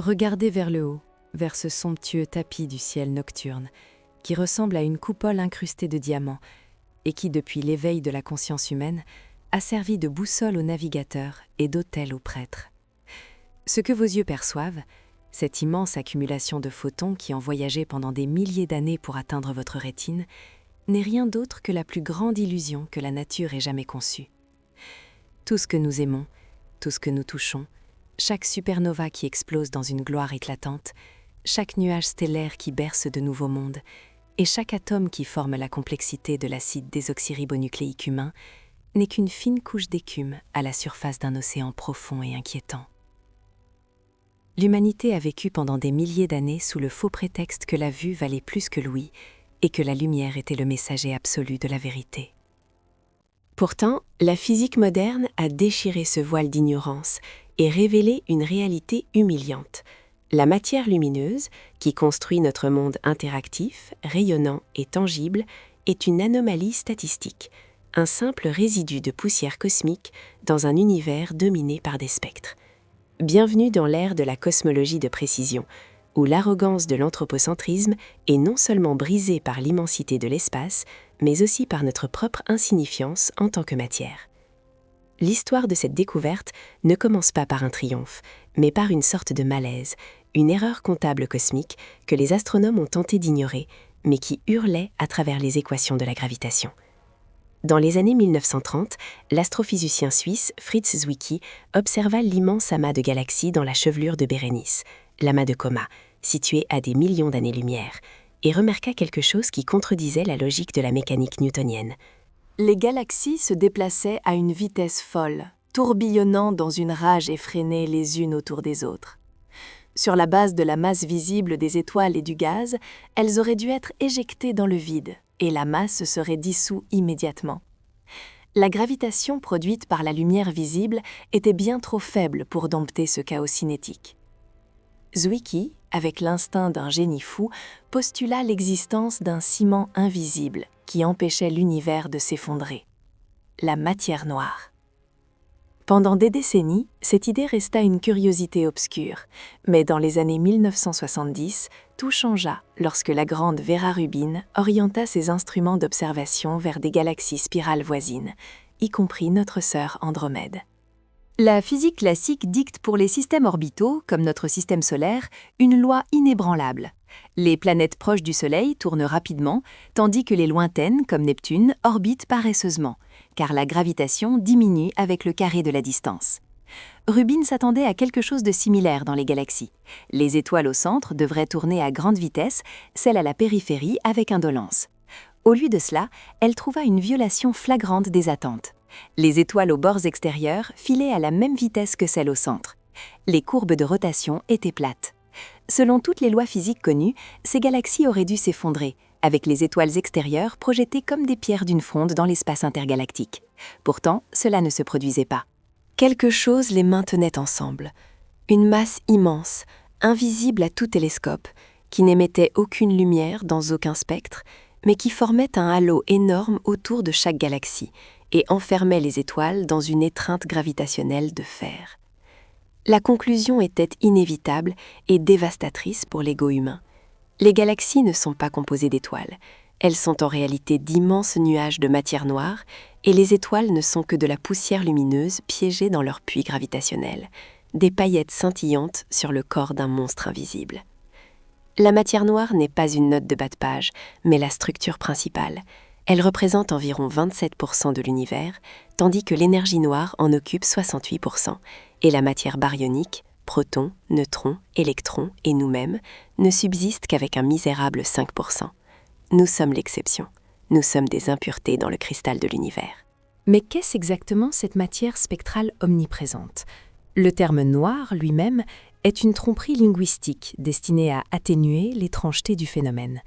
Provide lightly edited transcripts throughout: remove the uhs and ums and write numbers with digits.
Regardez vers le haut, vers ce somptueux tapis du ciel nocturne, qui ressemble à une coupole incrustée de diamants et qui, depuis l'éveil de la conscience humaine, a servi de boussole aux navigateurs et d'autel aux prêtres. Ce que vos yeux perçoivent, cette immense accumulation de photons qui ont voyagé pendant des milliers d'années pour atteindre votre rétine, n'est rien d'autre que la plus grande illusion que la nature ait jamais conçue. Tout ce que nous aimons, tout ce que nous touchons, chaque supernova qui explose dans une gloire éclatante, chaque nuage stellaire qui berce de nouveaux mondes, et chaque atome qui forme la complexité de l'acide désoxyribonucléique humain, n'est qu'une fine couche d'écume à la surface d'un océan profond et inquiétant. L'humanité a vécu pendant des milliers d'années sous le faux prétexte que la vue valait plus que l'ouïe et que la lumière était le messager absolu de la vérité. Pourtant, la physique moderne a déchiré ce voile d'ignorance et révélé une réalité humiliante. La matière lumineuse, qui construit notre monde interactif, rayonnant et tangible, est une anomalie statistique, un simple résidu de poussière cosmique dans un univers dominé par des spectres. Bienvenue dans l'ère de la cosmologie de précision, où l'arrogance de l'anthropocentrisme est non seulement brisée par l'immensité de l'espace, mais aussi par notre propre insignifiance en tant que matière. L'histoire de cette découverte ne commence pas par un triomphe, mais par une sorte de malaise, une erreur comptable cosmique que les astronomes ont tenté d'ignorer, mais qui hurlait à travers les équations de la gravitation. Dans les années 1930, l'astrophysicien suisse Fritz Zwicky observa l'immense amas de galaxies dans la chevelure de Bérénice, l'amas de Coma, situé à des millions d'années-lumière, et remarqua quelque chose qui contredisait la logique de la mécanique newtonienne. Les galaxies se déplaçaient à une vitesse folle, tourbillonnant dans une rage effrénée les unes autour des autres. Sur la base de la masse visible des étoiles et du gaz, elles auraient dû être éjectées dans le vide, et la masse se serait dissoute immédiatement. La gravitation produite par la lumière visible était bien trop faible pour dompter ce chaos cinétique. Zwicky, avec l'instinct d'un génie fou, postula l'existence d'un ciment invisible qui empêchait l'univers de s'effondrer. La matière noire. Pendant des décennies, cette idée resta une curiosité obscure, mais dans les années 1970, tout changea lorsque la grande Vera Rubin orienta ses instruments d'observation vers des galaxies spirales voisines, y compris notre sœur Andromède. La physique classique dicte pour les systèmes orbitaux, comme notre système solaire, une loi inébranlable. Les planètes proches du Soleil tournent rapidement, tandis que les lointaines, comme Neptune, orbitent paresseusement, car la gravitation diminue avec le carré de la distance. Rubin s'attendait à quelque chose de similaire dans les galaxies. Les étoiles au centre devraient tourner à grande vitesse, celles à la périphérie avec indolence. Au lieu de cela, elle trouva une violation flagrante des attentes. Les étoiles aux bords extérieurs filaient à la même vitesse que celles au centre. Les courbes de rotation étaient plates. Selon toutes les lois physiques connues, ces galaxies auraient dû s'effondrer, avec les étoiles extérieures projetées comme des pierres d'une fronde dans l'espace intergalactique. Pourtant, cela ne se produisait pas. Quelque chose les maintenait ensemble. Une masse immense, invisible à tout télescope, qui n'émettait aucune lumière dans aucun spectre, mais qui formait un halo énorme autour de chaque galaxie et enfermait les étoiles dans une étreinte gravitationnelle de fer. La conclusion était inévitable et dévastatrice pour l'ego humain. Les galaxies ne sont pas composées d'étoiles. Elles sont en réalité d'immenses nuages de matière noire et les étoiles ne sont que de la poussière lumineuse piégée dans leur puits gravitationnel, des paillettes scintillantes sur le corps d'un monstre invisible. La matière noire n'est pas une note de bas de page, mais la structure principale. Elle représente environ 27% de l'univers, tandis que l'énergie noire en occupe 68%, et la matière baryonique, protons, neutrons, électrons et nous-mêmes, ne subsistent qu'avec un misérable 5%. Nous sommes l'exception. Nous sommes des impuretés dans le cristal de l'univers. Mais qu'est-ce exactement cette matière spectrale omniprésente ? Le terme noir lui-même est une tromperie linguistique destinée à atténuer l'étrangeté du phénomène.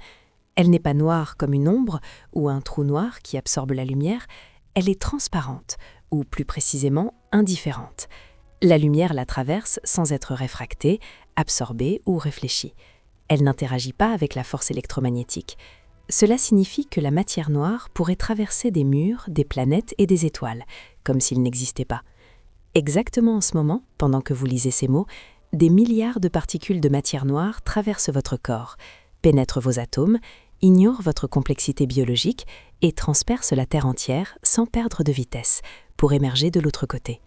Elle n'est pas noire comme une ombre ou un trou noir qui absorbe la lumière, elle est transparente, ou plus précisément indifférente. La lumière la traverse sans être réfractée, absorbée ou réfléchie. Elle n'interagit pas avec la force électromagnétique. Cela signifie que la matière noire pourrait traverser des murs, des planètes et des étoiles, comme s'ils n'existaient pas. Exactement en ce moment, pendant que vous lisez ces mots, des milliards de particules de matière noire traversent votre corps, pénètrent vos atomes, ignorent votre complexité biologique et transpercent la Terre entière sans perdre de vitesse, pour émerger de l'autre côté.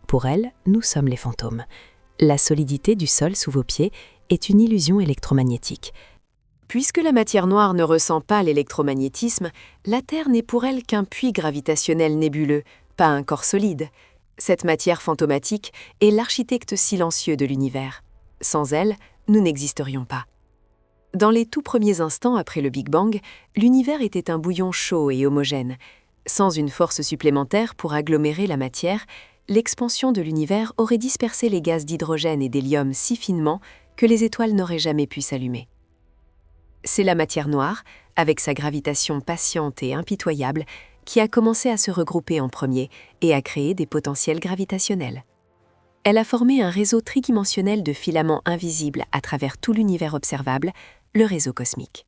Pour elles, nous sommes les fantômes. La solidité du sol sous vos pieds est une illusion électromagnétique. Puisque la matière noire ne ressent pas l'électromagnétisme, la Terre n'est pour elle qu'un puits gravitationnel nébuleux, pas un corps solide. Cette matière fantomatique est l'architecte silencieux de l'univers. Sans elle, nous n'existerions pas. Dans les tout premiers instants après le Big Bang, l'univers était un bouillon chaud et homogène. Sans une force supplémentaire pour agglomérer la matière, l'expansion de l'univers aurait dispersé les gaz d'hydrogène et d'hélium si finement que les étoiles n'auraient jamais pu s'allumer. C'est la matière noire, avec sa gravitation patiente et impitoyable, qui a commencé à se regrouper en premier et à créer des potentiels gravitationnels. Elle a formé un réseau tridimensionnel de filaments invisibles à travers tout l'univers observable, le réseau cosmique.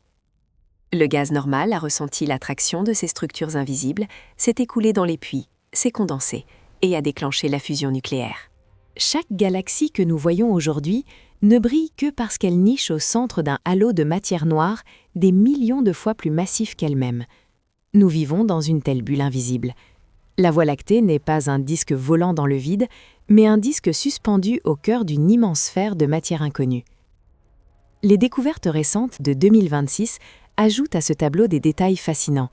Le gaz normal a ressenti l'attraction de ces structures invisibles, s'est écoulé dans les puits, s'est condensé et a déclenché la fusion nucléaire. Chaque galaxie que nous voyons aujourd'hui ne brille que parce qu'elle niche au centre d'un halo de matière noire des millions de fois plus massif qu'elle-même. Nous vivons dans une telle bulle invisible. La Voie lactée n'est pas un disque volant dans le vide, mais un disque suspendu au cœur d'une immense sphère de matière inconnue. Les découvertes récentes de 2026 ajoutent à ce tableau des détails fascinants.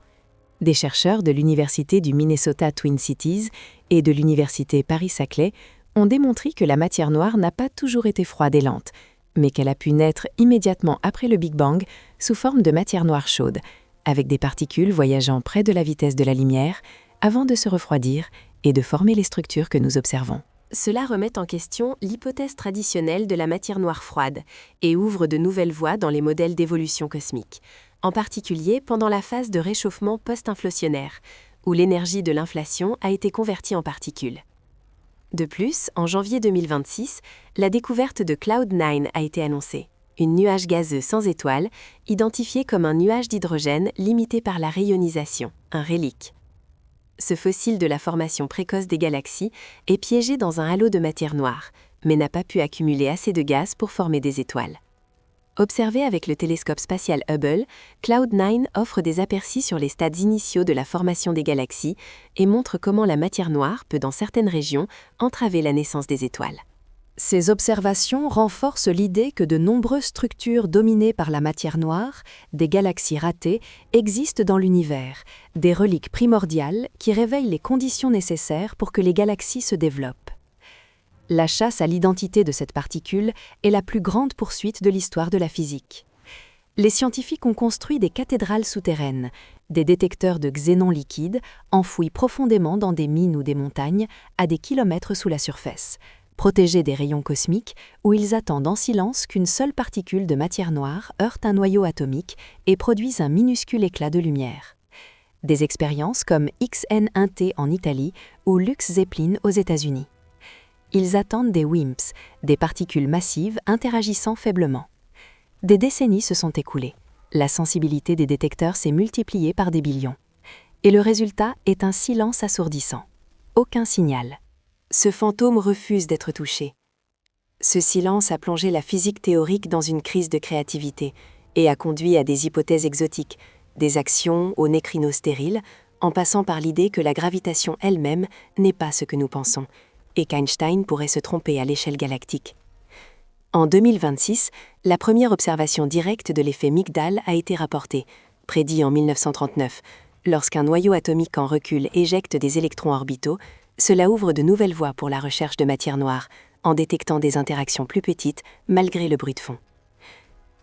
Des chercheurs de l'Université du Minnesota Twin Cities et de l'Université Paris-Saclay ont démontré que la matière noire n'a pas toujours été froide et lente, mais qu'elle a pu naître immédiatement après le Big Bang sous forme de matière noire chaude, avec des particules voyageant près de la vitesse de la lumière avant de se refroidir et de former les structures que nous observons. Cela remet en question l'hypothèse traditionnelle de la matière noire froide et ouvre de nouvelles voies dans les modèles d'évolution cosmique, en particulier pendant la phase de réchauffement post-inflationnaire, où l'énergie de l'inflation a été convertie en particules. De plus, en janvier 2026, la découverte de Cloud9 a été annoncée, un nuage gazeux sans étoiles, identifié comme un nuage d'hydrogène limité par la rayonisation, un relique. Ce fossile de la formation précoce des galaxies est piégé dans un halo de matière noire, mais n'a pas pu accumuler assez de gaz pour former des étoiles. Observé avec le télescope spatial Hubble, Cloud9 offre des aperçus sur les stades initiaux de la formation des galaxies et montre comment la matière noire peut, dans certaines régions, entraver la naissance des étoiles. Ces observations renforcent l'idée que de nombreuses structures dominées par la matière noire, des galaxies ratées, existent dans l'univers, des reliques primordiales qui réveillent les conditions nécessaires pour que les galaxies se développent. La chasse à l'identité de cette particule est la plus grande poursuite de l'histoire de la physique. Les scientifiques ont construit des cathédrales souterraines, des détecteurs de xénon liquide enfouis profondément dans des mines ou des montagnes à des kilomètres sous la surface, protégés des rayons cosmiques où ils attendent en silence qu'une seule particule de matière noire heurte un noyau atomique et produise un minuscule éclat de lumière. Des expériences comme XN1T en Italie ou Lux Zeppelin aux États-Unis. Ils attendent des WIMPs, des particules massives interagissant faiblement. Des décennies se sont écoulées. La sensibilité des détecteurs s'est multipliée par des billions. Et le résultat est un silence assourdissant. Aucun signal. Ce fantôme refuse d'être touché. Ce silence a plongé la physique théorique dans une crise de créativité et a conduit à des hypothèses exotiques, des actions aux neutrinos stériles, en passant par l'idée que la gravitation elle-même n'est pas ce que nous pensons, et qu'Einstein pourrait se tromper à l'échelle galactique. En 2026, la première observation directe de l'effet Migdal a été rapportée, prédit en 1939. Lorsqu'un noyau atomique en recul éjecte des électrons orbitaux, cela ouvre de nouvelles voies pour la recherche de matière noire, en détectant des interactions plus petites malgré le bruit de fond.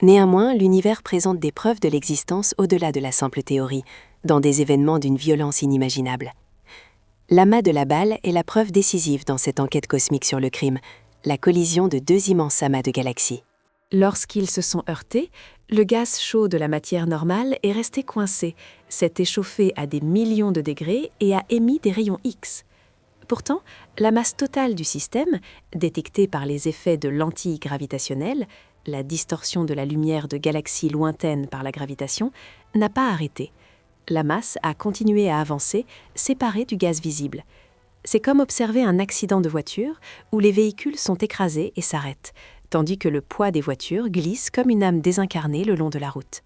Néanmoins, l'univers présente des preuves de l'existence au-delà de la simple théorie, dans des événements d'une violence inimaginable. L'amas de la balle est la preuve décisive dans cette enquête cosmique sur le crime, la collision de deux immenses amas de galaxies. Lorsqu'ils se sont heurtés, le gaz chaud de la matière normale est resté coincé, s'est échauffé à des millions de degrés et a émis des rayons X. Pourtant, la masse totale du système, détectée par les effets de lentilles gravitationnelles, la distorsion de la lumière de galaxies lointaines par la gravitation, n'a pas arrêté. La masse a continué à avancer, séparée du gaz visible. C'est comme observer un accident de voiture où les véhicules sont écrasés et s'arrêtent, tandis que le poids des voitures glisse comme une âme désincarnée le long de la route.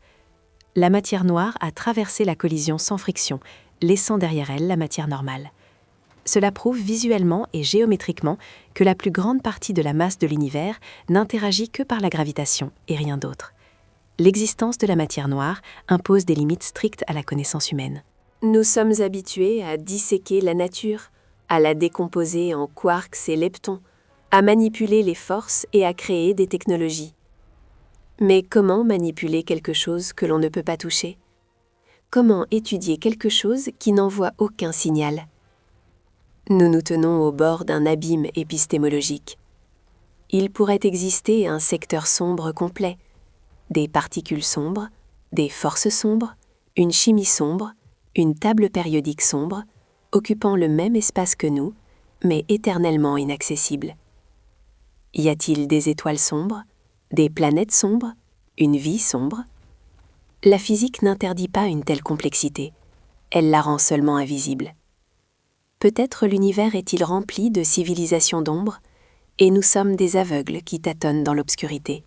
La matière noire a traversé la collision sans friction, laissant derrière elle la matière normale. Cela prouve visuellement et géométriquement que la plus grande partie de la masse de l'univers n'interagit que par la gravitation et rien d'autre. L'existence de la matière noire impose des limites strictes à la connaissance humaine. Nous sommes habitués à disséquer la nature, à la décomposer en quarks et leptons, à manipuler les forces et à créer des technologies. Mais comment manipuler quelque chose que l'on ne peut pas toucher? Comment étudier quelque chose qui n'envoie aucun signal? Nous nous tenons au bord d'un abîme épistémologique. Il pourrait exister un secteur sombre complet, des particules sombres, des forces sombres, une chimie sombre, une table périodique sombre, occupant le même espace que nous, mais éternellement inaccessible. Y a-t-il des étoiles sombres, des planètes sombres, une vie sombre? La physique n'interdit pas une telle complexité, elle la rend seulement invisible. Peut-être l'univers est-il rempli de civilisations d'ombre, et nous sommes des aveugles qui tâtonnent dans l'obscurité,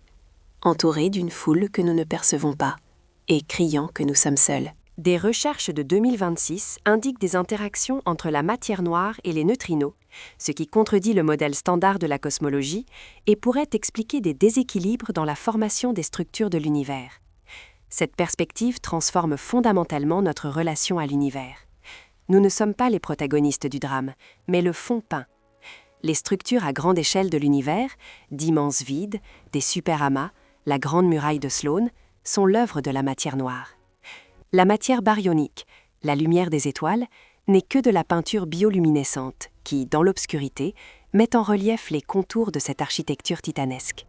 entourés d'une foule que nous ne percevons pas, et criant que nous sommes seuls. Des recherches de 2026 indiquent des interactions entre la matière noire et les neutrinos, ce qui contredit le modèle standard de la cosmologie et pourrait expliquer des déséquilibres dans la formation des structures de l'univers. Cette perspective transforme fondamentalement notre relation à l'univers. Nous ne sommes pas les protagonistes du drame, mais le fond peint. Les structures à grande échelle de l'univers, d'immenses vides, des superamas, la grande muraille de Sloan, sont l'œuvre de la matière noire. La matière baryonique, la lumière des étoiles, n'est que de la peinture bioluminescente qui, dans l'obscurité, met en relief les contours de cette architecture titanesque.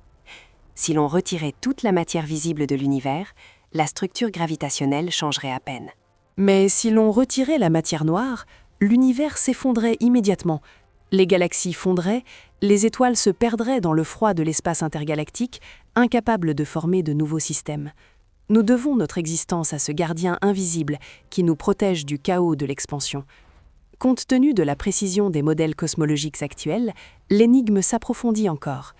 Si l'on retirait toute la matière visible de l'univers, la structure gravitationnelle changerait à peine. Mais si l'on retirait la matière noire, l'univers s'effondrait immédiatement. Les galaxies fondraient, les étoiles se perdraient dans le froid de l'espace intergalactique, incapables de former de nouveaux systèmes. Nous devons notre existence à ce gardien invisible qui nous protège du chaos de l'expansion. Compte tenu de la précision des modèles cosmologiques actuels, l'énigme s'approfondit encore.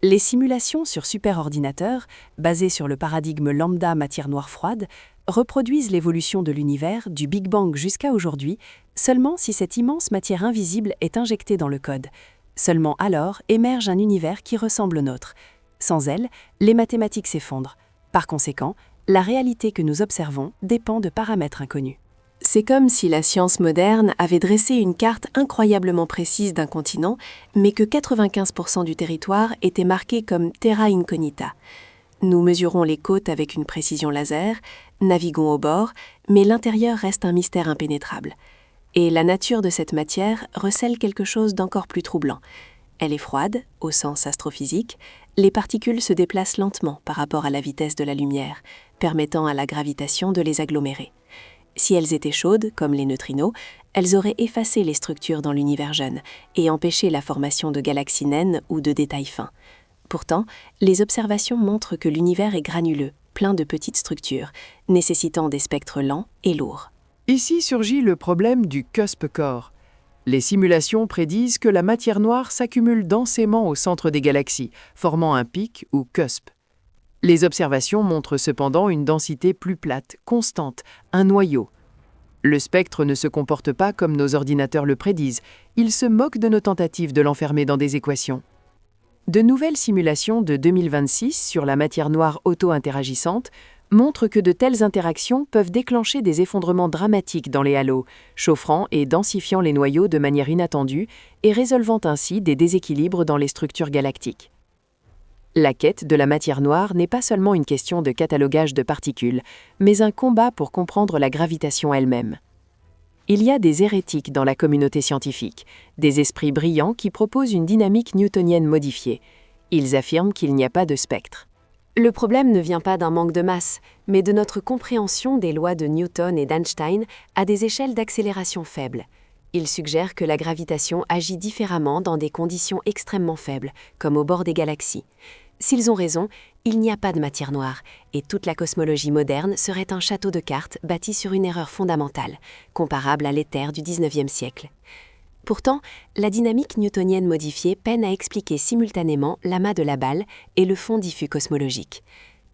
Les simulations sur superordinateurs, basées sur le paradigme lambda matière noire froide, reproduisent l'évolution de l'univers du Big Bang jusqu'à aujourd'hui, seulement si cette immense matière invisible est injectée dans le code. Seulement alors émerge un univers qui ressemble au nôtre. Sans elle, les mathématiques s'effondrent. Par conséquent, la réalité que nous observons dépend de paramètres inconnus. C'est comme si la science moderne avait dressé une carte incroyablement précise d'un continent, mais que 95% du territoire était marqué comme terra incognita. Nous mesurons les côtes avec une précision laser, naviguons au bord, mais l'intérieur reste un mystère impénétrable. Et la nature de cette matière recèle quelque chose d'encore plus troublant. Elle est froide, au sens astrophysique, les particules se déplacent lentement par rapport à la vitesse de la lumière, permettant à la gravitation de les agglomérer. Si elles étaient chaudes, comme les neutrinos, elles auraient effacé les structures dans l'univers jeune et empêché la formation de galaxies naines ou de détails fins. Pourtant, les observations montrent que l'univers est granuleux, plein de petites structures, nécessitant des spectres lents et lourds. Ici surgit le problème du cusp core. Les simulations prédisent que la matière noire s'accumule densément au centre des galaxies, formant un pic ou cusp. Les observations montrent cependant une densité plus plate, constante, un noyau. Le spectre ne se comporte pas comme nos ordinateurs le prédisent, il se moque de nos tentatives de l'enfermer dans des équations. De nouvelles simulations de 2026 sur la matière noire auto-interagissante montrent que de telles interactions peuvent déclencher des effondrements dramatiques dans les halos, chauffant et densifiant les noyaux de manière inattendue et résolvant ainsi des déséquilibres dans les structures galactiques. La quête de la matière noire n'est pas seulement une question de catalogage de particules, mais un combat pour comprendre la gravitation elle-même. Il y a des hérétiques dans la communauté scientifique, des esprits brillants qui proposent une dynamique newtonienne modifiée. Ils affirment qu'il n'y a pas de spectre. Le problème ne vient pas d'un manque de masse, mais de notre compréhension des lois de Newton et d'Einstein à des échelles d'accélération faibles. Ils suggèrent que la gravitation agit différemment dans des conditions extrêmement faibles, comme au bord des galaxies. S'ils ont raison, il n'y a pas de matière noire, et toute la cosmologie moderne serait un château de cartes bâti sur une erreur fondamentale, comparable à l'éther du XIXe siècle. Pourtant, la dynamique newtonienne modifiée peine à expliquer simultanément l'amas de la balle et le fond diffus cosmologique.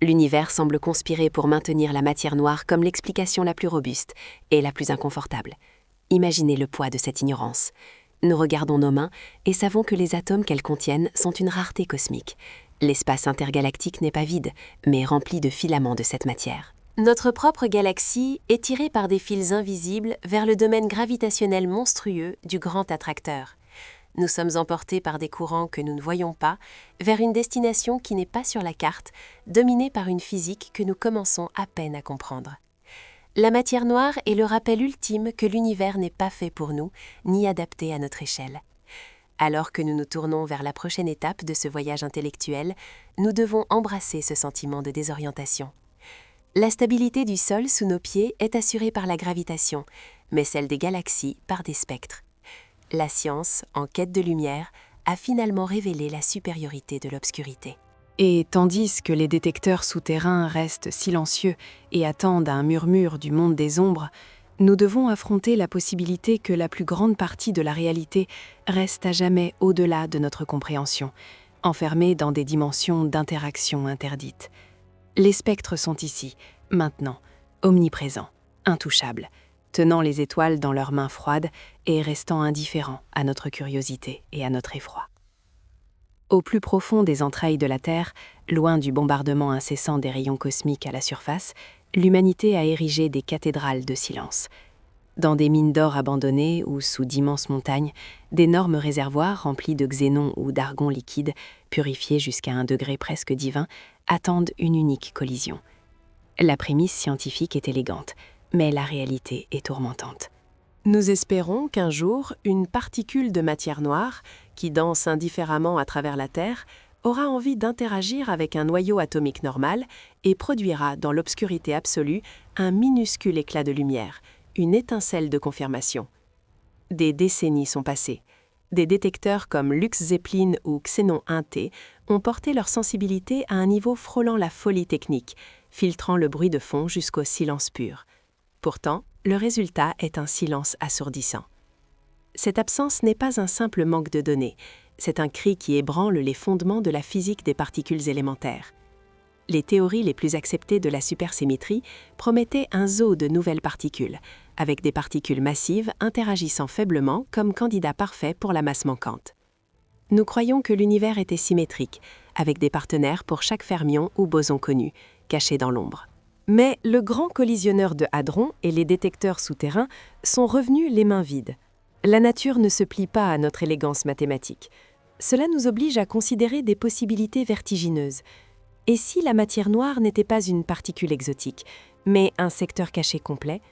L'univers semble conspirer pour maintenir la matière noire comme l'explication la plus robuste et la plus inconfortable. Imaginez le poids de cette ignorance. Nous regardons nos mains et savons que les atomes qu'elles contiennent sont une rareté cosmique. L'espace intergalactique n'est pas vide, mais rempli de filaments de cette matière. Notre propre galaxie est tirée par des fils invisibles vers le domaine gravitationnel monstrueux du grand attracteur. Nous sommes emportés par des courants que nous ne voyons pas, vers une destination qui n'est pas sur la carte, dominée par une physique que nous commençons à peine à comprendre. La matière noire est le rappel ultime que l'univers n'est pas fait pour nous, ni adapté à notre échelle. Alors que nous nous tournons vers la prochaine étape de ce voyage intellectuel, nous devons embrasser ce sentiment de désorientation. La stabilité du sol sous nos pieds est assurée par la gravitation, mais celle des galaxies par des spectres. La science, en quête de lumière, a finalement révélé la supériorité de l'obscurité. Et tandis que les détecteurs souterrains restent silencieux et attendent un murmure du monde des ombres, nous devons affronter la possibilité que la plus grande partie de la réalité reste à jamais au-delà de notre compréhension, enfermée dans des dimensions d'interaction interdites. Les spectres sont ici, maintenant, omniprésents, intouchables, tenant les étoiles dans leurs mains froides et restant indifférents à notre curiosité et à notre effroi. Au plus profond des entrailles de la Terre, loin du bombardement incessant des rayons cosmiques à la surface, l'humanité a érigé des cathédrales de silence. Dans des mines d'or abandonnées ou sous d'immenses montagnes, d'énormes réservoirs remplis de xénon ou d'argon liquide, purifiés jusqu'à un degré presque divin, attendent une unique collision. La prémisse scientifique est élégante, mais la réalité est tourmentante. Nous espérons qu'un jour, une particule de matière noire, qui danse indifféremment à travers la Terre, aura envie d'interagir avec un noyau atomique normal et produira, dans l'obscurité absolue, un minuscule éclat de lumière, une étincelle de confirmation. Des décennies sont passées. Des détecteurs comme Lux Zeppelin ou Xénon 1T ont porté leur sensibilité à un niveau frôlant la folie technique, filtrant le bruit de fond jusqu'au silence pur. Pourtant, le résultat est un silence assourdissant. Cette absence n'est pas un simple manque de données, c'est un cri qui ébranle les fondements de la physique des particules élémentaires. Les théories les plus acceptées de la supersymétrie promettaient un zoo de nouvelles particules, avec des particules massives interagissant faiblement comme candidat parfait pour la masse manquante. Nous croyons que l'univers était symétrique, avec des partenaires pour chaque fermion ou boson connu, cachés dans l'ombre. Mais le grand collisionneur de hadrons et les détecteurs souterrains sont revenus les mains vides. La nature ne se plie pas à notre élégance mathématique. Cela nous oblige à considérer des possibilités vertigineuses. Et si la matière noire n'était pas une particule exotique, mais un secteur caché complet?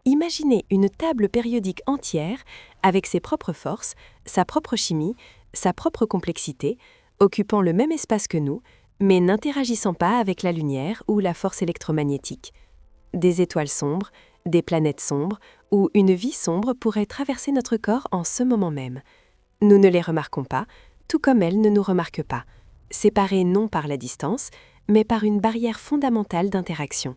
Imaginez une table périodique entière, avec ses propres forces, sa propre chimie, sa propre complexité, occupant le même espace que nous, mais n'interagissant pas avec la lumière ou la force électromagnétique. Des étoiles sombres, des planètes sombres ou une vie sombre pourraient traverser notre corps en ce moment même. Nous ne les remarquons pas, tout comme elles ne nous remarquent pas, séparées non par la distance, mais par une barrière fondamentale d'interaction.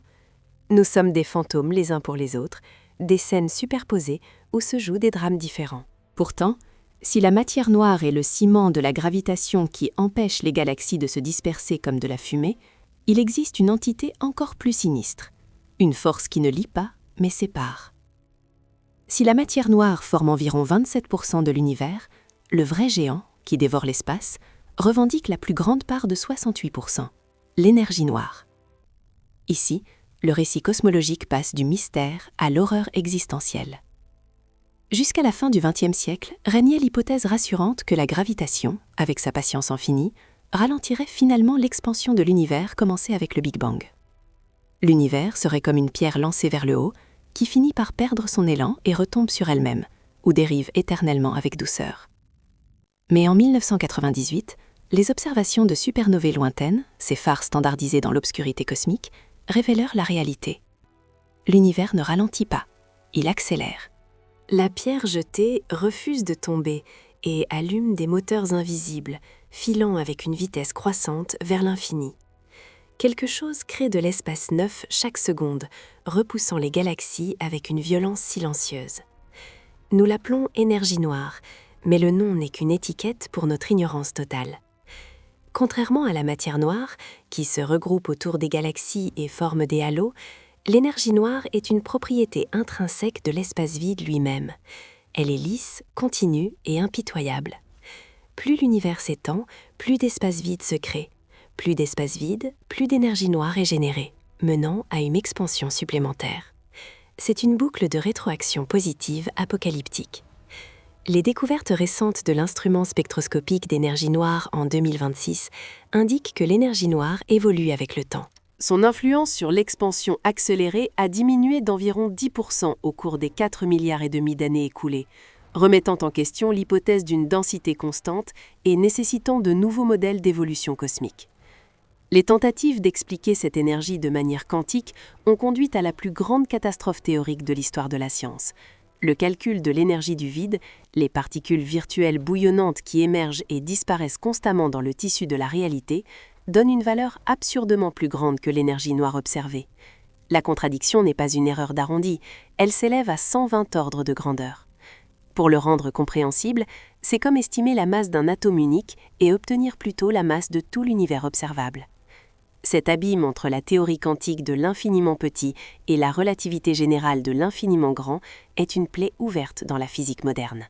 Nous sommes des fantômes les uns pour les autres, des scènes superposées où se jouent des drames différents. Pourtant, si la matière noire est le ciment de la gravitation qui empêche les galaxies de se disperser comme de la fumée, il existe une entité encore plus sinistre, une force qui ne lie pas, mais sépare. Si la matière noire forme environ 27% de l'univers, le vrai géant, qui dévore l'espace, revendique la plus grande part de 68%, l'énergie noire. Ici, le récit cosmologique passe du mystère à l'horreur existentielle. Jusqu'à la fin du XXe siècle, régnait l'hypothèse rassurante que la gravitation, avec sa patience infinie, ralentirait finalement l'expansion de l'univers commencée avec le Big Bang. L'univers serait comme une pierre lancée vers le haut, qui finit par perdre son élan et retombe sur elle-même, ou dérive éternellement avec douceur. Mais en 1998, les observations de supernovae lointaines, ces phares standardisés dans l'obscurité cosmique, révélèrent la réalité. L'univers ne ralentit pas, il accélère. La pierre jetée refuse de tomber et allume des moteurs invisibles, filant avec une vitesse croissante vers l'infini. Quelque chose crée de l'espace neuf chaque seconde, repoussant les galaxies avec une violence silencieuse. Nous l'appelons énergie noire, mais le nom n'est qu'une étiquette pour notre ignorance totale. Contrairement à la matière noire, qui se regroupe autour des galaxies et forme des halos, l'énergie noire est une propriété intrinsèque de l'espace vide lui-même. Elle est lisse, continue et impitoyable. Plus l'univers s'étend, plus d'espace vide se crée. Plus d'espace vide, plus d'énergie noire est générée, menant à une expansion supplémentaire. C'est une boucle de rétroaction positive apocalyptique. Les découvertes récentes de l'instrument spectroscopique d'énergie noire en 2026 indiquent que l'énergie noire évolue avec le temps. Son influence sur l'expansion accélérée a diminué d'environ 10% au cours des 4,5 milliards d'années écoulées, remettant en question l'hypothèse d'une densité constante et nécessitant de nouveaux modèles d'évolution cosmique. Les tentatives d'expliquer cette énergie de manière quantique ont conduit à la plus grande catastrophe théorique de l'histoire de la science. Le calcul de l'énergie du vide, les particules virtuelles bouillonnantes qui émergent et disparaissent constamment dans le tissu de la réalité, donne une valeur absurdement plus grande que l'énergie noire observée. La contradiction n'est pas une erreur d'arrondi, elle s'élève à 120 ordres de grandeur. Pour le rendre compréhensible, c'est comme estimer la masse d'un atome unique et obtenir plutôt la masse de tout l'univers observable. Cet abîme entre la théorie quantique de l'infiniment petit et la relativité générale de l'infiniment grand est une plaie ouverte dans la physique moderne.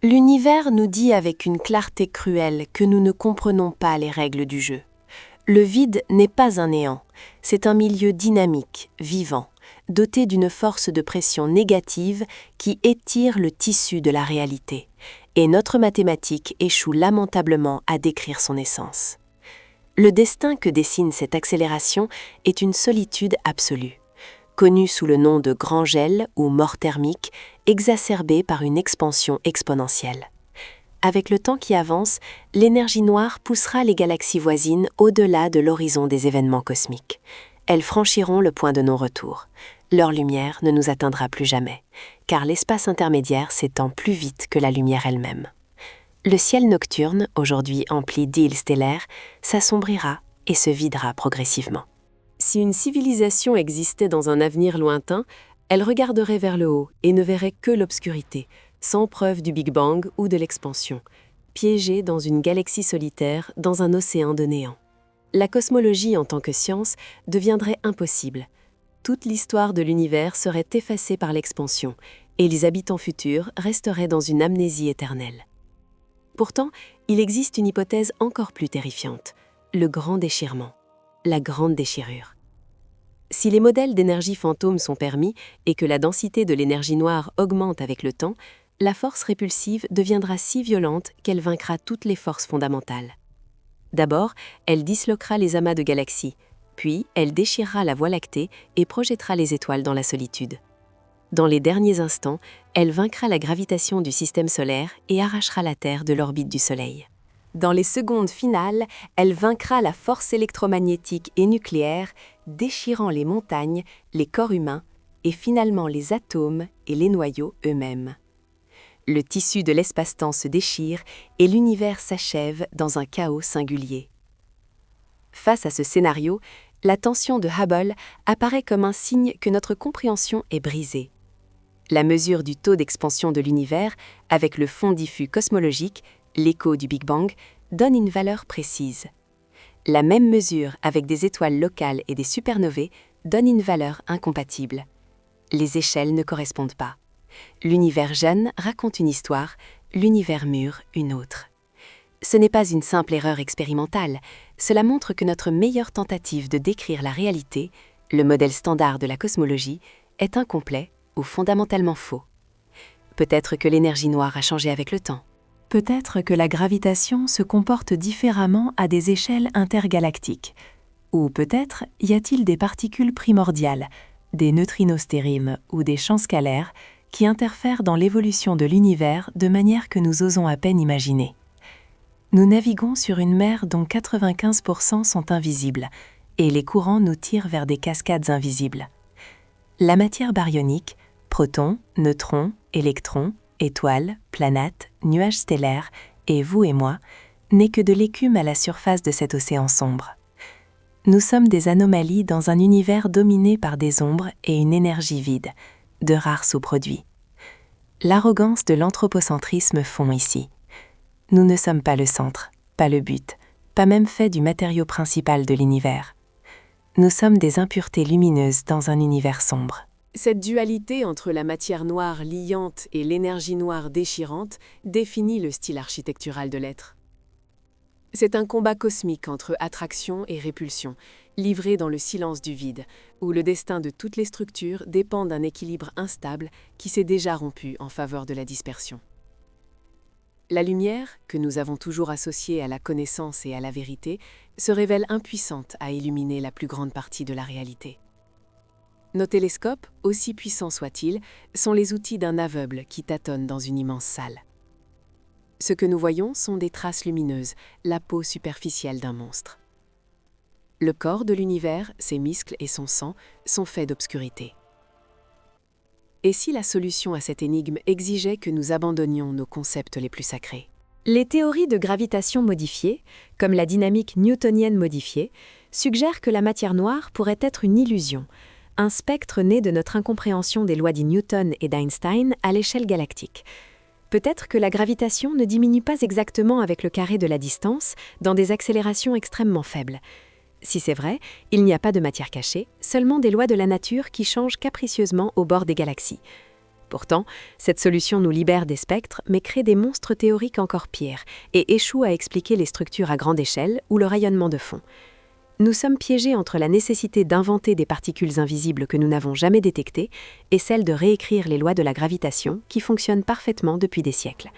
L'univers nous dit avec une clarté cruelle que nous ne comprenons pas les règles du jeu. Le vide n'est pas un néant, c'est un milieu dynamique, vivant, doté d'une force de pression négative qui étire le tissu de la réalité, et notre mathématique échoue lamentablement à décrire son essence. Le destin que dessine cette accélération est une solitude absolue, connue sous le nom de grand gel ou mort thermique, exacerbée par une expansion exponentielle. Avec le temps qui avance, l'énergie noire poussera les galaxies voisines au-delà de l'horizon des événements cosmiques. Elles franchiront le point de non-retour. Leur lumière ne nous atteindra plus jamais, car l'espace intermédiaire s'étend plus vite que la lumière elle-même. Le ciel nocturne, aujourd'hui empli d'îles stellaires, s'assombrira et se videra progressivement. Si une civilisation existait dans un avenir lointain, elle regarderait vers le haut et ne verrait que l'obscurité, sans preuve du Big Bang ou de l'expansion, piégée dans une galaxie solitaire dans un océan de néant. La cosmologie en tant que science deviendrait impossible. Toute l'histoire de l'univers serait effacée par l'expansion et les habitants futurs resteraient dans une amnésie éternelle. Pourtant, il existe une hypothèse encore plus terrifiante, le grand déchirement, la grande déchirure. Si les modèles d'énergie fantôme sont permis et que la densité de l'énergie noire augmente avec le temps, la force répulsive deviendra si violente qu'elle vaincra toutes les forces fondamentales. D'abord, elle disloquera les amas de galaxies, puis elle déchirera la Voie lactée et projettera les étoiles dans la solitude. Dans les derniers instants, elle vaincra la gravitation du système solaire et arrachera la Terre de l'orbite du Soleil. Dans les secondes finales, elle vaincra la force électromagnétique et nucléaire, déchirant les montagnes, les corps humains et finalement les atomes et les noyaux eux-mêmes. Le tissu de l'espace-temps se déchire et l'univers s'achève dans un chaos singulier. Face à ce scénario, la tension de Hubble apparaît comme un signe que notre compréhension est brisée. La mesure du taux d'expansion de l'univers, avec le fond diffus cosmologique, l'écho du Big Bang, donne une valeur précise. La même mesure avec des étoiles locales et des supernovées donne une valeur incompatible. Les échelles ne correspondent pas. L'univers jeune raconte une histoire, l'univers mûr une autre. Ce n'est pas une simple erreur expérimentale, cela montre que notre meilleure tentative de décrire la réalité, le modèle standard de la cosmologie, est incomplet ou fondamentalement faux. Peut-être que l'énergie noire a changé avec le temps. Peut-être que la gravitation se comporte différemment à des échelles intergalactiques. Ou peut-être y a-t-il des particules primordiales, des neutrinostérismes ou des champs scalaires qui interfèrent dans l'évolution de l'univers de manière que nous osons à peine imaginer. Nous naviguons sur une mer dont 95% sont invisibles, et les courants nous tirent vers des cascades invisibles. La matière baryonique, protons, neutrons, électrons, étoiles, planètes, nuages stellaires, et vous et moi, n'est que de l'écume à la surface de cet océan sombre. Nous sommes des anomalies dans un univers dominé par des ombres et une énergie vide, de rares sous-produits. L'arrogance de l'anthropocentrisme fond ici. Nous ne sommes pas le centre, pas le but, pas même fait du matériau principal de l'univers. Nous sommes des impuretés lumineuses dans un univers sombre. Cette dualité entre la matière noire liante et l'énergie noire déchirante définit le style architectural de l'être. C'est un combat cosmique entre attraction et répulsion, livré dans le silence du vide, où le destin de toutes les structures dépend d'un équilibre instable qui s'est déjà rompu en faveur de la dispersion. La lumière, que nous avons toujours associée à la connaissance et à la vérité, se révèle impuissante à illuminer la plus grande partie de la réalité. Nos télescopes, aussi puissants soient-ils, sont les outils d'un aveugle qui tâtonne dans une immense salle. Ce que nous voyons sont des traces lumineuses, la peau superficielle d'un monstre. Le corps de l'univers, ses muscles et son sang sont faits d'obscurité. Et si la solution à cette énigme exigeait que nous abandonnions nos concepts les plus sacrés ? Les théories de gravitation modifiées, comme la dynamique newtonienne modifiée, suggèrent que la matière noire pourrait être une illusion, un spectre né de notre incompréhension des lois de Newton et d'Einstein à l'échelle galactique. Peut-être que la gravitation ne diminue pas exactement avec le carré de la distance, dans des accélérations extrêmement faibles. Si c'est vrai, il n'y a pas de matière cachée, seulement des lois de la nature qui changent capricieusement au bord des galaxies. Pourtant, cette solution nous libère des spectres, mais crée des monstres théoriques encore pires, et échoue à expliquer les structures à grande échelle ou le rayonnement de fond. Nous sommes piégés entre la nécessité d'inventer des particules invisibles que nous n'avons jamais détectées et celle de réécrire les lois de la gravitation qui fonctionnent parfaitement depuis des siècles.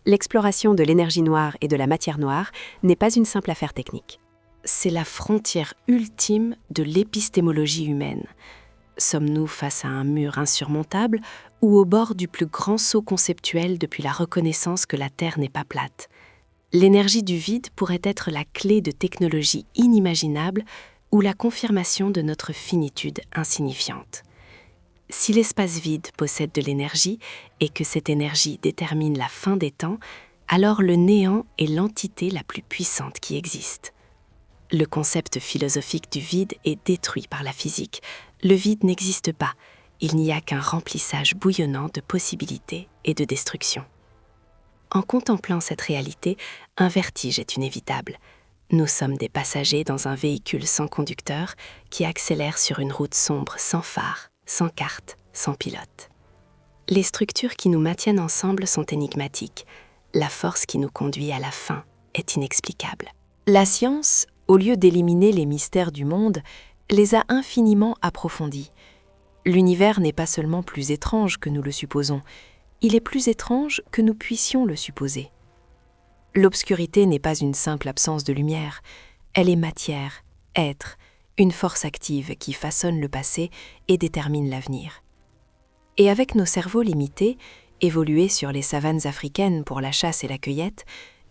L'exploration de l'énergie noire et de la matière noire n'est pas une simple affaire technique. C'est la frontière ultime de l'épistémologie humaine. Sommes-nous face à un mur insurmontable ou au bord du plus grand saut conceptuel depuis la reconnaissance que la Terre n'est pas plate ? L'énergie du vide pourrait être la clé de technologies inimaginables ou la confirmation de notre finitude insignifiante. Si l'espace vide possède de l'énergie et que cette énergie détermine la fin des temps, alors le néant est l'entité la plus puissante qui existe. Le concept philosophique du vide est détruit par la physique. Le vide n'existe pas, il n'y a qu'un remplissage bouillonnant de possibilités et de destruction. En contemplant cette réalité, un vertige est inévitable. Nous sommes des passagers dans un véhicule sans conducteur qui accélère sur une route sombre sans phare, sans carte, sans pilote. Les structures qui nous maintiennent ensemble sont énigmatiques. La force qui nous conduit à la fin est inexplicable. La science, au lieu d'éliminer les mystères du monde, les a infiniment approfondis. L'univers n'est pas seulement plus étrange que nous le supposons, il est plus étrange que nous puissions le supposer. L'obscurité n'est pas une simple absence de lumière, elle est matière, être, une force active qui façonne le passé et détermine l'avenir. Et avec nos cerveaux limités, évolués sur les savanes africaines pour la chasse et la cueillette,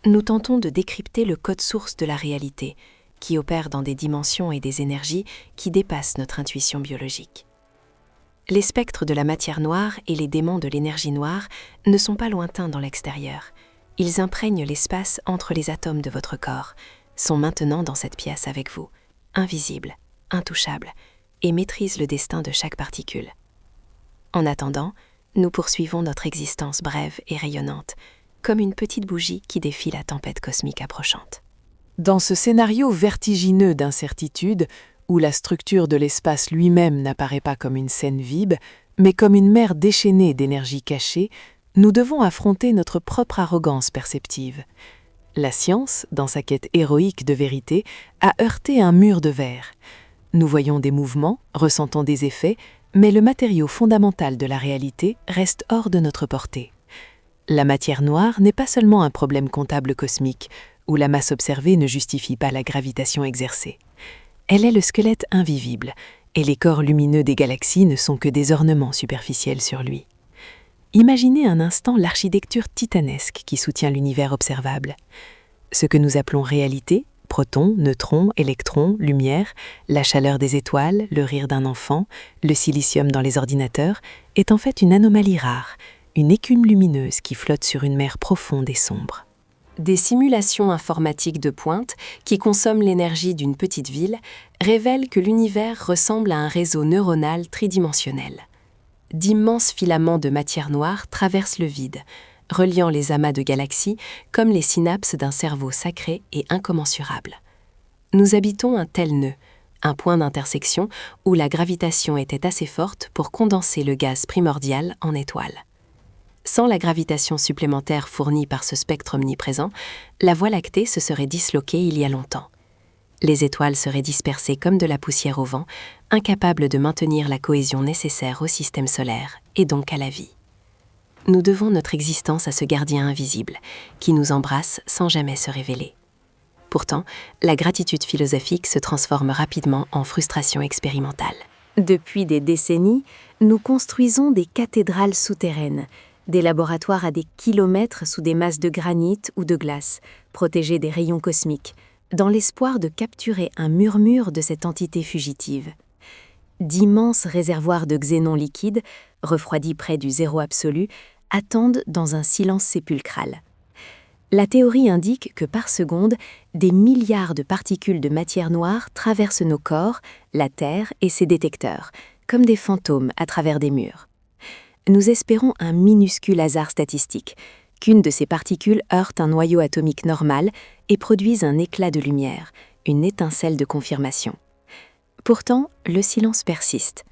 nous tentons de décrypter le code source de la réalité, qui opère dans des dimensions et des énergies qui dépassent notre intuition biologique. Les spectres de la matière noire et les démons de l'énergie noire ne sont pas lointains dans l'extérieur. Ils imprègnent l'espace entre les atomes de votre corps, sont maintenant dans cette pièce avec vous, invisibles, intouchables, et maîtrisent le destin de chaque particule. En attendant, nous poursuivons notre existence brève et rayonnante, comme une petite bougie qui défie la tempête cosmique approchante. Dans ce scénario vertigineux d'incertitude, où la structure de l'espace lui-même n'apparaît pas comme une scène vive, mais comme une mer déchaînée d'énergie cachée, nous devons affronter notre propre arrogance perceptive. La science, dans sa quête héroïque de vérité, a heurté un mur de verre. Nous voyons des mouvements, ressentons des effets, mais le matériau fondamental de la réalité reste hors de notre portée. La matière noire n'est pas seulement un problème comptable cosmique, où la masse observée ne justifie pas la gravitation exercée. Elle est le squelette invisible, et les corps lumineux des galaxies ne sont que des ornements superficiels sur lui. Imaginez un instant l'architecture titanesque qui soutient l'univers observable. Ce que nous appelons réalité, protons, neutrons, électrons, lumière, la chaleur des étoiles, le rire d'un enfant, le silicium dans les ordinateurs, est en fait une anomalie rare, une écume lumineuse qui flotte sur une mer profonde et sombre. Des simulations informatiques de pointe qui consomment l'énergie d'une petite ville révèlent que l'univers ressemble à un réseau neuronal tridimensionnel. d'immenses filaments de matière noire traversent le vide, reliant les amas de galaxies comme les synapses d'un cerveau sacré et incommensurable. Nous habitons un tel nœud, un point d'intersection où la gravitation était assez forte pour condenser le gaz primordial en étoile. Sans la gravitation supplémentaire fournie par ce spectre omniprésent, la Voie lactée se serait disloquée il y a longtemps. Les étoiles seraient dispersées comme de la poussière au vent, incapables de maintenir la cohésion nécessaire au système solaire et donc à la vie. Nous devons notre existence à ce gardien invisible, qui nous embrasse sans jamais se révéler. Pourtant, la gratitude philosophique se transforme rapidement en frustration expérimentale. Depuis des décennies, nous construisons des cathédrales souterraines, des laboratoires à des kilomètres sous des masses de granit ou de glace, protégés des rayons cosmiques, dans l'espoir de capturer un murmure de cette entité fugitive. D'immenses réservoirs de xénon liquide, refroidis près du zéro absolu, attendent dans un silence sépulcral. La théorie indique que par seconde, des milliards de particules de matière noire traversent nos corps, la Terre et ses détecteurs, comme des fantômes à travers des murs. Nous espérons un minuscule hasard statistique, qu'une de ces particules heurte un noyau atomique normal et produise un éclat de lumière, une étincelle de confirmation. Pourtant, le silence persiste.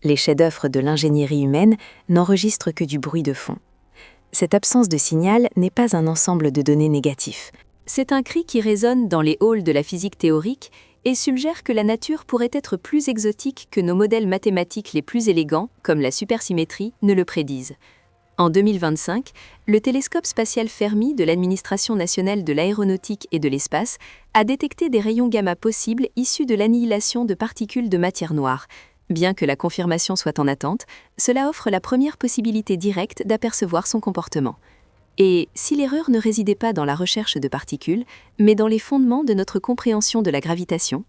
Les chefs-d'œuvre de l'ingénierie humaine n'enregistrent que du bruit de fond. Cette absence de signal n'est pas un ensemble de données négatifs. C'est un cri qui résonne dans les halls de la physique théorique et suggère que la nature pourrait être plus exotique que nos modèles mathématiques les plus élégants, comme la supersymétrie, ne le prédisent. En 2025, le télescope spatial Fermi de l'Administration nationale de l'aéronautique et de l'espace a détecté des rayons gamma possibles issus de l'annihilation de particules de matière noire. Bien que la confirmation soit en attente, cela offre la première possibilité directe d'apercevoir son comportement. Et si l'erreur ne résidait pas dans la recherche de particules, mais dans les fondements de notre compréhension de la gravitation,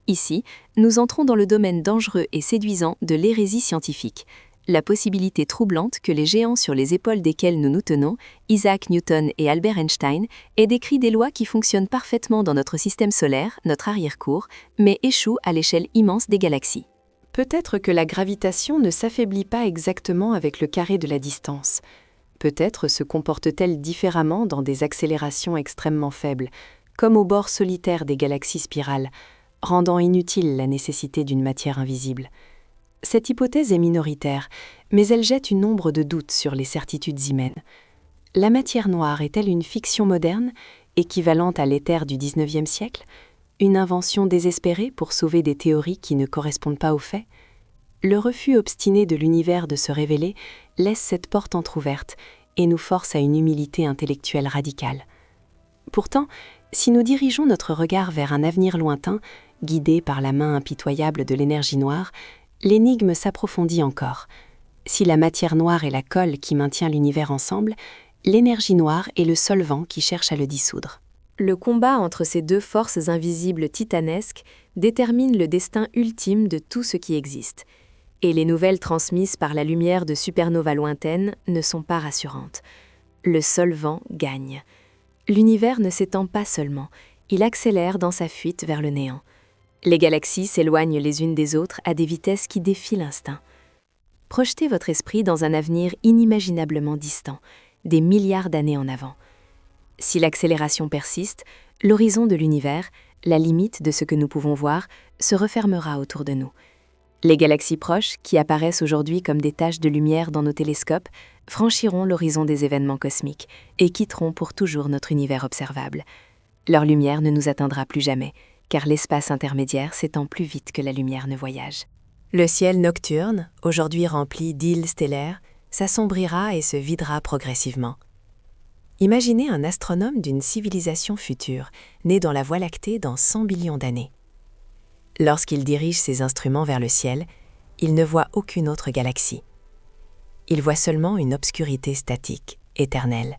ici, nous entrons dans le domaine dangereux et séduisant de l'hérésie scientifique, la possibilité troublante que les géants sur les épaules desquels nous nous tenons, Isaac Newton et Albert Einstein, aient décrit des lois qui fonctionnent parfaitement dans notre système solaire, notre arrière-cour, mais échouent à l'échelle immense des galaxies. Peut-être que la gravitation ne s'affaiblit pas exactement avec le carré de la distance. Peut-être se comporte-t-elle différemment dans des accélérations extrêmement faibles, comme au bord solitaire des galaxies spirales, rendant inutile la nécessité d'une matière invisible. Cette hypothèse est minoritaire, mais elle jette une ombre de doute sur les certitudes humaines. La matière noire est-elle une fiction moderne, équivalente à l'éther du XIXe siècle, une invention désespérée pour sauver des théories qui ne correspondent pas aux faits? Le refus obstiné de l'univers de se révéler laisse cette porte entr'ouverte et nous force à une humilité intellectuelle radicale. Pourtant, si nous dirigeons notre regard vers un avenir lointain, guidé par la main impitoyable de l'énergie noire, l'énigme s'approfondit encore. Si la matière noire est la colle qui maintient l'univers ensemble, l'énergie noire est le solvant qui cherche à le dissoudre. Le combat entre ces deux forces invisibles titanesques détermine le destin ultime de tout ce qui existe. Et les nouvelles transmises par la lumière de supernovas lointaines ne sont pas rassurantes. Le solvant gagne. L'univers ne s'étend pas seulement, il accélère dans sa fuite vers le néant. Les galaxies s'éloignent les unes des autres à des vitesses qui défient l'instinct. Projetez votre esprit dans un avenir inimaginablement distant, des milliards d'années en avant. Si l'accélération persiste, l'horizon de l'univers, la limite de ce que nous pouvons voir, se refermera autour de nous. Les galaxies proches, qui apparaissent aujourd'hui comme des taches de lumière dans nos télescopes, franchiront l'horizon des événements cosmiques et quitteront pour toujours notre univers observable. Leur lumière ne nous atteindra plus jamais, car l'espace intermédiaire s'étend plus vite que la lumière ne voyage. Le ciel nocturne, aujourd'hui rempli d'îles stellaires, s'assombrira et se videra progressivement. Imaginez un astronome d'une civilisation future, né dans la Voie lactée dans 100 billions d'années. Lorsqu'il dirige ses instruments vers le ciel, il ne voit aucune autre galaxie. Il voit seulement une obscurité statique, éternelle.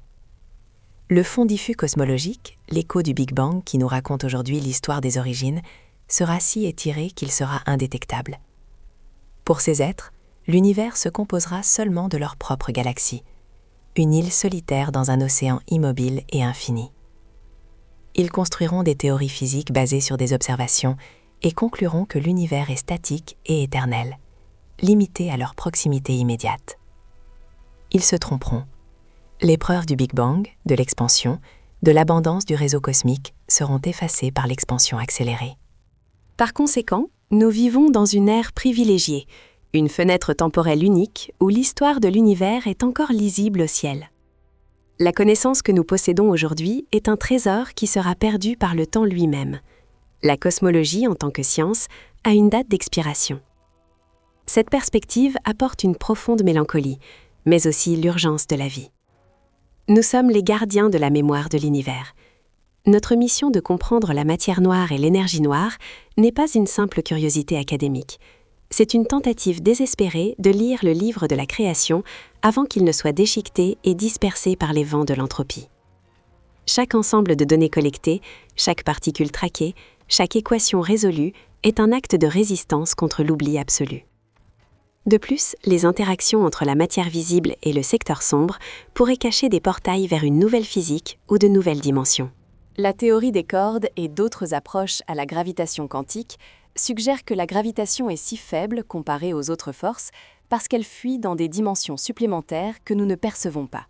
Le fond diffus cosmologique, l'écho du Big Bang qui nous raconte aujourd'hui l'histoire des origines, sera si étiré qu'il sera indétectable. Pour ces êtres, l'univers se composera seulement de leur propre galaxie, une île solitaire dans un océan immobile et infini. Ils construiront des théories physiques basées sur des observations et concluront que l'univers est statique et éternel. limitées à leur proximité immédiate. Ils se tromperont. Les preuves du Big Bang, de l'expansion, de l'abondance du réseau cosmique seront effacées par l'expansion accélérée. Par conséquent, nous vivons dans une ère privilégiée, une fenêtre temporelle unique où l'histoire de l'univers est encore lisible au ciel. La connaissance que nous possédons aujourd'hui est un trésor qui sera perdu par le temps lui-même. La cosmologie, en tant que science, a une date d'expiration. Cette perspective apporte une profonde mélancolie, mais aussi l'urgence de la vie. Nous sommes les gardiens de la mémoire de l'univers. Notre mission de comprendre la matière noire et l'énergie noire n'est pas une simple curiosité académique. C'est une tentative désespérée de lire le livre de la création avant qu'il ne soit déchiqueté et dispersé par les vents de l'entropie. Chaque ensemble de données collectées, chaque particule traquée, chaque équation résolue est un acte de résistance contre l'oubli absolu. De plus, les interactions entre la matière visible et le secteur sombre pourraient cacher des portails vers une nouvelle physique ou de nouvelles dimensions. La théorie des cordes et d'autres approches à la gravitation quantique suggèrent que la gravitation est si faible comparée aux autres forces parce qu'elle fuit dans des dimensions supplémentaires que nous ne percevons pas.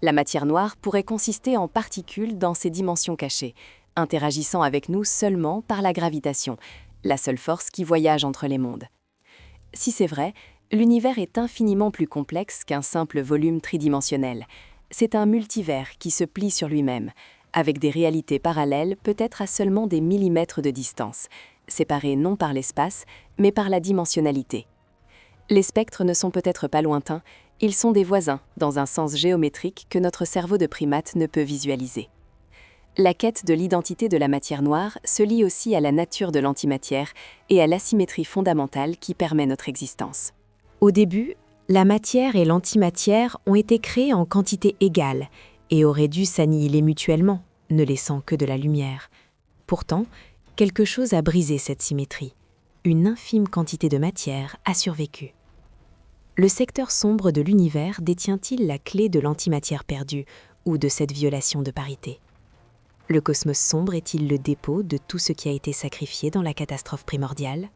La matière noire pourrait consister en particules dans ces dimensions cachées, interagissant avec nous seulement par la gravitation, la seule force qui voyage entre les mondes. Si c'est vrai, l'univers est infiniment plus complexe qu'un simple volume tridimensionnel. C'est un multivers qui se plie sur lui-même, avec des réalités parallèles peut-être à seulement des millimètres de distance, séparées non par l'espace, mais par la dimensionnalité. Les spectres ne sont peut-être pas lointains, ils sont des voisins, dans un sens géométrique que notre cerveau de primate ne peut visualiser. La quête de l'identité de la matière noire se lie aussi à la nature de l'antimatière et à l'asymétrie fondamentale qui permet notre existence. Au début, la matière et l'antimatière ont été créées en quantité égale et auraient dû s'annihiler mutuellement, ne laissant que de la lumière. Pourtant, quelque chose a brisé cette symétrie. Une infime quantité de matière a survécu. Le secteur sombre de l'univers détient-il la clé de l'antimatière perdue ou de cette violation de parité ? Le cosmos sombre est-il le dépôt de tout ce qui a été sacrifié dans la catastrophe primordiale ?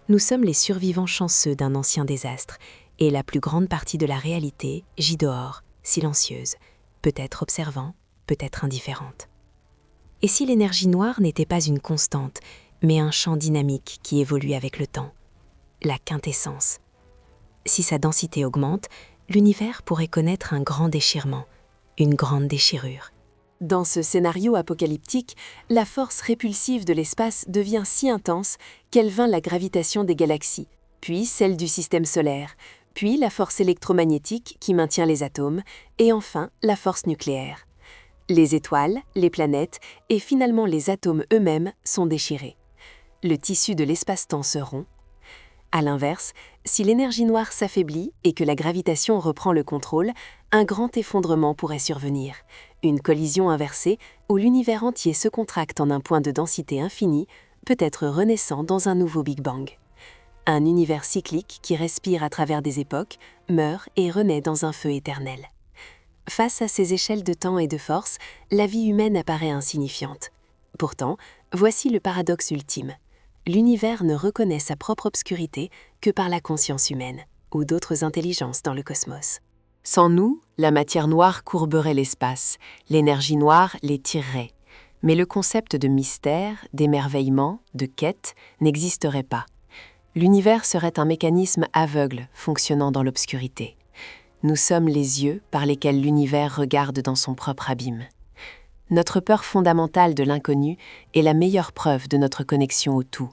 Nous sommes les survivants chanceux d'un ancien désastre, et la plus grande partie de la réalité gît dehors, silencieuse, peut-être observant, peut-être indifférente. Et si l'énergie noire n'était pas une constante, mais un champ dynamique qui évolue avec le temps, la quintessence. Si sa densité augmente, l'univers pourrait connaître un grand déchirement, une grande déchirure. Dans ce scénario apocalyptique, la force répulsive de l'espace devient si intense qu'elle vainc la gravitation des galaxies, puis celle du système solaire, puis la force électromagnétique qui maintient les atomes, et enfin la force nucléaire. Les étoiles, les planètes et finalement les atomes eux-mêmes sont déchirés. Le tissu de l'espace-temps se rompt. À l'inverse, si l'énergie noire s'affaiblit et que la gravitation reprend le contrôle, un grand effondrement pourrait survenir, une collision inversée où l'univers entier se contracte en un point de densité infinie, peut-être renaissant dans un nouveau Big Bang. Un univers cyclique qui respire à travers des époques, meurt et renaît dans un feu éternel. Face à ces échelles de temps et de force, la vie humaine apparaît insignifiante. Pourtant, voici le paradoxe ultime. L'univers ne reconnaît sa propre obscurité que par la conscience humaine ou d'autres intelligences dans le cosmos. Sans nous, la matière noire courberait l'espace, l'énergie noire les tirerait. Mais le concept de mystère, d'émerveillement, de quête n'existerait pas. L'univers serait un mécanisme aveugle fonctionnant dans l'obscurité. Nous sommes les yeux par lesquels l'univers regarde dans son propre abîme. Notre peur fondamentale de l'inconnu est la meilleure preuve de notre connexion au tout.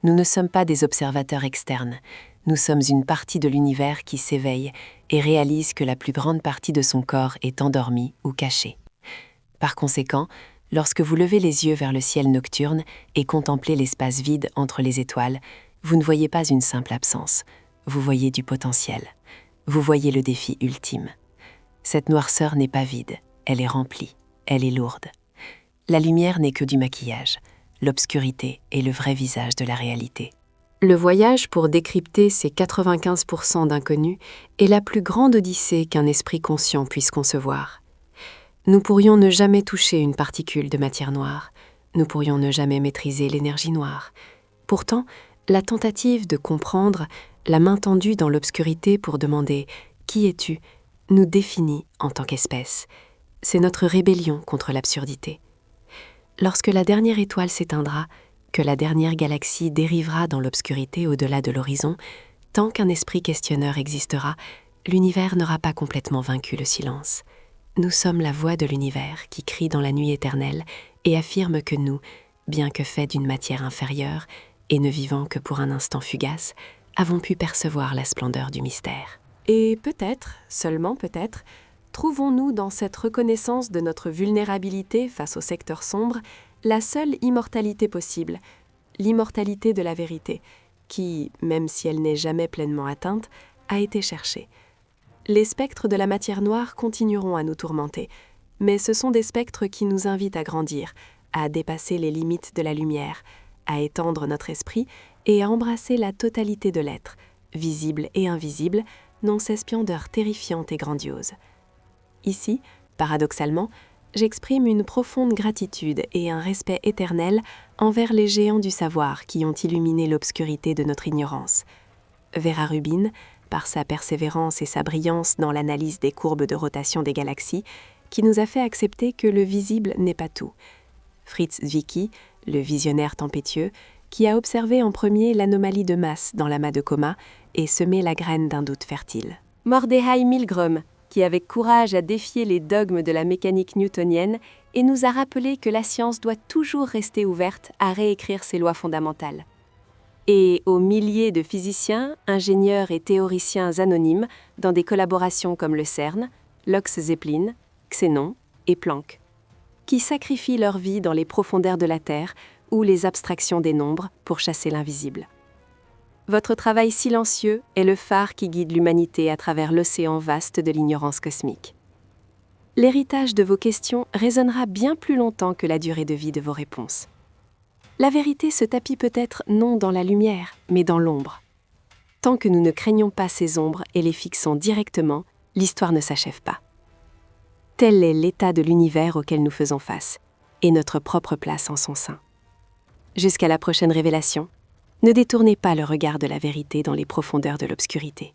Nous ne sommes pas des observateurs externes, nous sommes une partie de l'univers qui s'éveille et réalise que la plus grande partie de son corps est endormie ou cachée. Par conséquent, lorsque vous levez les yeux vers le ciel nocturne et contemplez l'espace vide entre les étoiles, vous ne voyez pas une simple absence, vous voyez du potentiel. Vous voyez le défi ultime. Cette noirceur n'est pas vide, elle est remplie, elle est lourde. La lumière n'est que du maquillage, l'obscurité est le vrai visage de la réalité. Le voyage pour décrypter ces 95% d'inconnus est la plus grande odyssée qu'un esprit conscient puisse concevoir. Nous pourrions ne jamais toucher une particule de matière noire, nous pourrions ne jamais maîtriser l'énergie noire. Pourtant, La tentative de comprendre, la main tendue dans l'obscurité pour demander « Qui es-tu ?», nous définit en tant qu'espèce. C'est notre rébellion contre l'absurdité. Lorsque la dernière étoile s'éteindra, que la dernière galaxie dérivera dans l'obscurité au-delà de l'horizon, tant qu'un esprit questionneur existera, l'univers n'aura pas complètement vaincu le silence. Nous sommes la voix de l'univers qui crie dans la nuit éternelle et affirme que nous, bien que faits d'une matière inférieure et ne vivant que pour un instant fugace, avons pu percevoir la splendeur du mystère. Et peut-être, seulement peut-être, trouvons-nous dans cette reconnaissance de notre vulnérabilité face au secteur sombre la seule immortalité possible, l'immortalité de la vérité, qui, même si elle n'est jamais pleinement atteinte, a été cherchée. Les spectres de la matière noire continueront à nous tourmenter, mais ce sont des spectres qui nous invitent à grandir, à dépasser les limites de la lumière, à étendre notre esprit et à embrasser la totalité de l'être, visible et invisible, dans ses splendeurs terrifiantes et grandioses. Ici, paradoxalement, j'exprime une profonde gratitude et un respect éternel envers les géants du savoir qui ont illuminé l'obscurité de notre ignorance. Vera Rubin, par sa persévérance et sa brillance dans l'analyse des courbes de rotation des galaxies, qui nous a fait accepter que le visible n'est pas tout. Fritz Zwicky, le visionnaire tempétueux, qui a observé en premier l'anomalie de masse dans l'amas de Coma et semé la graine d'un doute fertile. Mordechai Milgrom, qui avec courage a défié les dogmes de la mécanique newtonienne et nous a rappelé que la science doit toujours rester ouverte à réécrire ses lois fondamentales. Et aux milliers de physiciens, ingénieurs et théoriciens anonymes dans des collaborations comme le CERN, Lux Zeppelin, Xénon et Planck, qui sacrifient leur vie dans les profondeurs de la Terre ou les abstractions des nombres pour chasser l'invisible. Votre travail silencieux est le phare qui guide l'humanité à travers l'océan vaste de l'ignorance cosmique. L'héritage de vos questions résonnera bien plus longtemps que la durée de vie de vos réponses. La vérité se tapit peut-être non dans la lumière, mais dans l'ombre. Tant que nous ne craignons pas ces ombres et les fixons directement, l'histoire ne s'achève pas. Tel est l'état de l'univers auquel nous faisons face, et notre propre place en son sein. Jusqu'à la prochaine révélation, ne détournez pas le regard de la vérité dans les profondeurs de l'obscurité.